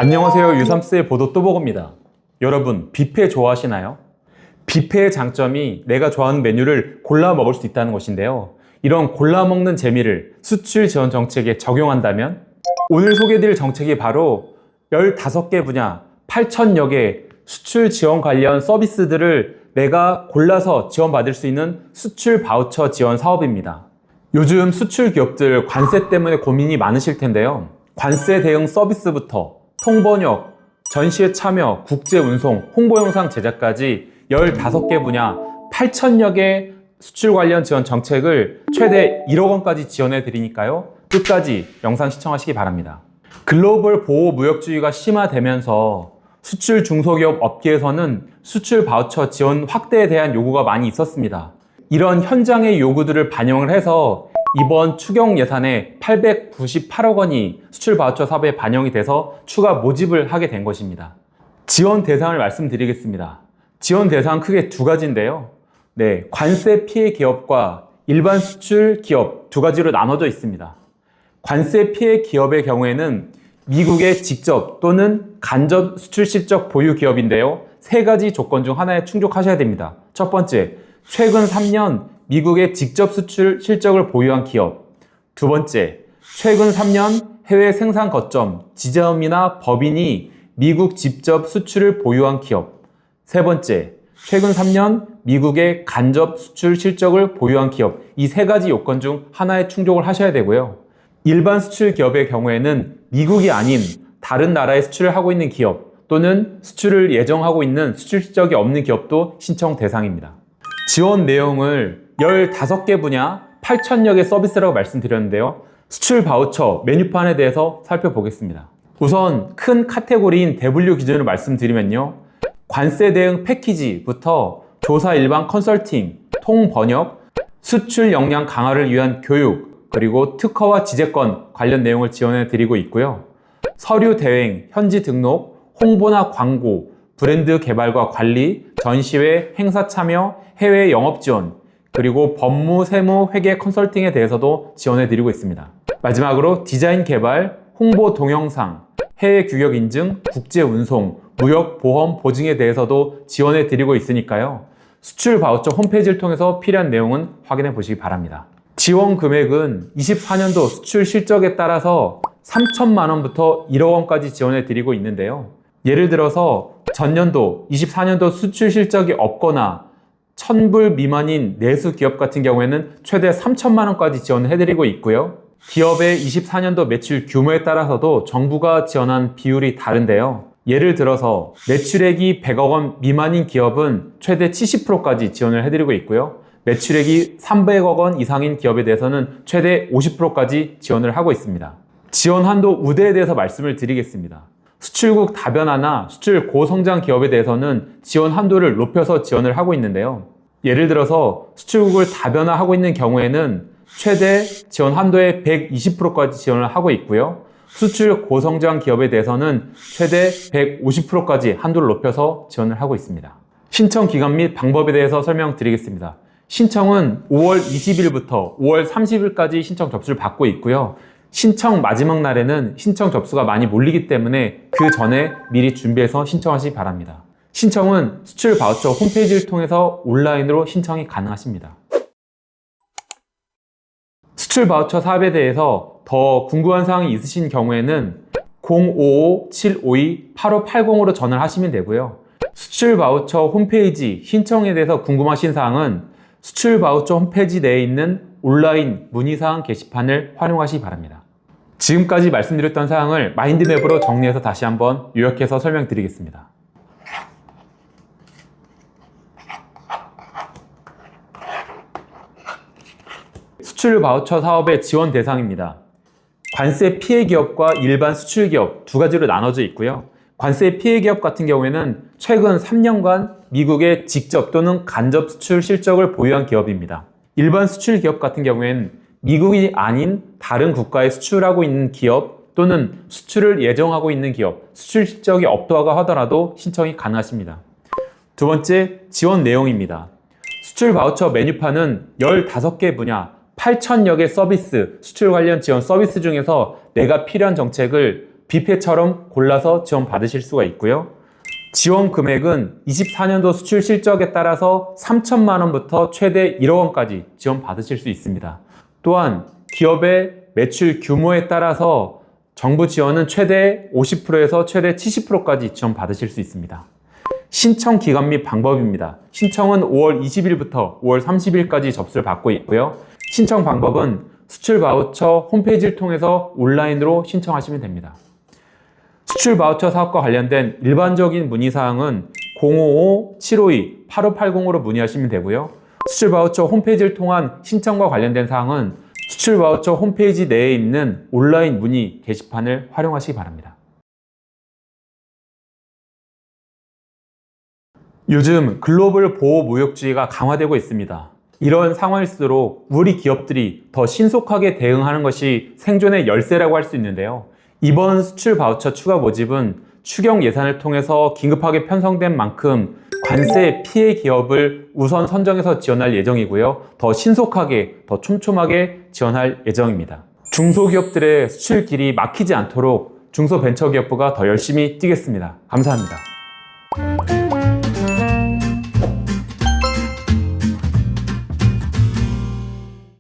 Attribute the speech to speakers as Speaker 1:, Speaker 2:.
Speaker 1: 안녕하세요. 유삼스의 보도 또보고입니다. 여러분, 뷔페 좋아하시나요? 뷔페의 장점이 내가 좋아하는 메뉴를 골라 먹을 수 있다는 것인데요. 이런 골라 먹는 재미를 수출 지원 정책에 적용한다면 오늘 소개해드릴 정책이 바로 15개 분야 8,000여 개 수출 지원 관련 서비스들을 내가 골라서 지원받을 수 있는 수출 바우처 지원 사업입니다. 요즘 수출 기업들 관세 때문에 고민이 많으실 텐데요. 관세 대응 서비스부터 통번역, 전시회 참여, 국제운송, 홍보 영상 제작까지 15개 분야 8,000여 개 수출 관련 지원 정책을 최대 1억 원까지 지원해 드리니까요. 끝까지 영상 시청하시기 바랍니다. 글로벌 보호 무역주의가 심화되면서 수출 중소기업 업계에서는 수출 바우처 지원 확대에 대한 요구가 많이 있었습니다. 이런 현장의 요구들을 반영을 해서 이번 추경 예산에 898억 원이 수출 바우처 사업에 반영이 돼서 추가 모집을 하게 된 것입니다. 지원 대상을 말씀드리겠습니다. 지원 대상은 크게 두 가지인데요. 관세 피해 기업과 일반 수출 기업 두 가지로 나눠져 있습니다. 관세 피해 기업의 경우에는 미국의 직접 또는 간접 수출 실적 보유 기업인데요. 세 가지 조건 중 하나에 충족하셔야 됩니다. 첫 번째, 최근 3년 미국의 직접 수출 실적을 보유한 기업. 두 번째, 최근 3년 해외 생산 거점, 지점이나 법인이 미국 직접 수출을 보유한 기업. 세 번째, 최근 3년 미국의 간접 수출 실적을 보유한 기업. 이 세 가지 요건 중 하나에 충족을 하셔야 되고요. 일반 수출 기업의 경우에는 미국이 아닌 다른 나라에 수출을 하고 있는 기업 또는 수출을 예정하고 있는 수출 실적이 없는 기업도 신청 대상입니다. 지원 내용을 15개 분야 8,000여 개 서비스라고 말씀드렸는데요. 수출 바우처 메뉴판에 대해서 살펴보겠습니다. 우선 큰 카테고리인 대분류 기준을 말씀드리면요. 관세 대응 패키지부터 조사 일반 컨설팅, 통번역, 수출 역량 강화를 위한 교육, 그리고 특허와 지재권 관련 내용을 지원해 드리고 있고요. 서류 대행, 현지 등록, 홍보나 광고, 브랜드 개발과 관리, 전시회, 행사 참여, 해외 영업 지원, 그리고 법무, 세무, 회계 컨설팅에 대해서도 지원해 드리고 있습니다. 마지막으로 디자인 개발, 홍보 동영상, 해외 규격 인증, 국제 운송, 무역 보험 보증에 대해서도 지원해 드리고 있으니까요. 수출 바우처 홈페이지를 통해서 필요한 내용은 확인해 보시기 바랍니다. 지원 금액은 24년도 수출 실적에 따라서 3천만 원부터 1억 원까지 지원해 드리고 있는데요. 예를 들어서 전년도 24년도 수출 실적이 없거나 1,000불 미만인 내수 기업 같은 경우에는 최대 3천만 원까지 지원을 해드리고 있고요. 기업의 24년도 매출 규모에 따라서도 정부가 지원한 비율이 다른데요. 예를 들어서 매출액이 100억 원 미만인 기업은 최대 70%까지 지원을 해드리고 있고요. 매출액이 300억 원 이상인 기업에 대해서는 최대 50%까지 지원을 하고 있습니다. 지원 한도 우대에 대해서 말씀을 드리겠습니다. 수출국 다변화나 수출 고성장 기업에 대해서는 지원 한도를 높여서 지원을 하고 있는데요. 예를 들어서 수출국을 다변화하고 있는 경우에는 최대 지원 한도의 120%까지 지원을 하고 있고요. 수출 고성장 기업에 대해서는 최대 150%까지 한도를 높여서 지원을 하고 있습니다. 신청 기간 및 방법에 대해서 설명드리겠습니다. 신청은 5월 20일부터 5월 30일까지 신청 접수를 받고 있고요. 신청 마지막 날에는 신청 접수가 많이 몰리기 때문에 그 전에 미리 준비해서 신청하시기 바랍니다. 신청은 수출 바우처 홈페이지를 통해서 온라인으로 신청이 가능하십니다. 수출 바우처 사업에 대해서 더 궁금한 사항이 있으신 경우에는 055-752-8580으로 전화를 하시면 되고요. 수출 바우처 홈페이지 신청에 대해서 궁금하신 사항은 수출 바우처 홈페이지 내에 있는 온라인 문의사항 게시판을 활용하시기 바랍니다. 지금까지 말씀드렸던 사항을 마인드맵으로 정리해서 다시 한번 요약해서 설명드리겠습니다. 수출 바우처 사업의 지원 대상입니다. 관세 피해 기업과 일반 수출 기업 두 가지로 나눠져 있고요. 관세 피해 기업 같은 경우에는 최근 3년간 미국의 직접 또는 간접 수출 실적을 보유한 기업입니다. 일반 수출 기업 같은 경우에는 미국이 아닌 다른 국가에 수출하고 있는 기업 또는 수출을 예정하고 있는 기업, 수출 실적이 없다고 하더라도 신청이 가능하십니다. 두 번째, 지원 내용입니다. 수출 바우처 메뉴판은 15개 분야, 8,000여 개 서비스, 수출 관련 지원 서비스 중에서 내가 필요한 정책을 뷔페처럼 골라서 지원 받으실 수가 있고요. 지원 금액은 24년도 수출 실적에 따라서 3천만 원부터 최대 1억 원까지 지원 받으실 수 있습니다. 또한 기업의 매출 규모에 따라서 정부 지원은 최대 50%에서 최대 70%까지 지원 받으실 수 있습니다. 신청 기간 및 방법입니다. 신청은 5월 20일부터 5월 30일까지 접수를 받고 있고요. 신청 방법은 수출 바우처 홈페이지를 통해서 온라인으로 신청하시면 됩니다. 수출 바우처 사업과 관련된 일반적인 문의사항은 055-752-8580으로 문의하시면 되고요. 수출 바우처 홈페이지를 통한 신청과 관련된 사항은 수출 바우처 홈페이지 내에 있는 온라인 문의 게시판을 활용하시기 바랍니다. 요즘 글로벌 보호무역주의가 강화되고 있습니다. 이런 상황일수록 우리 기업들이 더 신속하게 대응하는 것이 생존의 열쇠라고 할 수 있는데요. 이번 수출 바우처 추가 모집은 추경 예산을 통해서 긴급하게 편성된 만큼 관세 피해 기업을 우선 선정해서 지원할 예정이고요. 더 신속하게, 더 촘촘하게 지원할 예정입니다. 중소기업들의 수출 길이 막히지 않도록 중소벤처기업부가 더 열심히 뛰겠습니다. 감사합니다.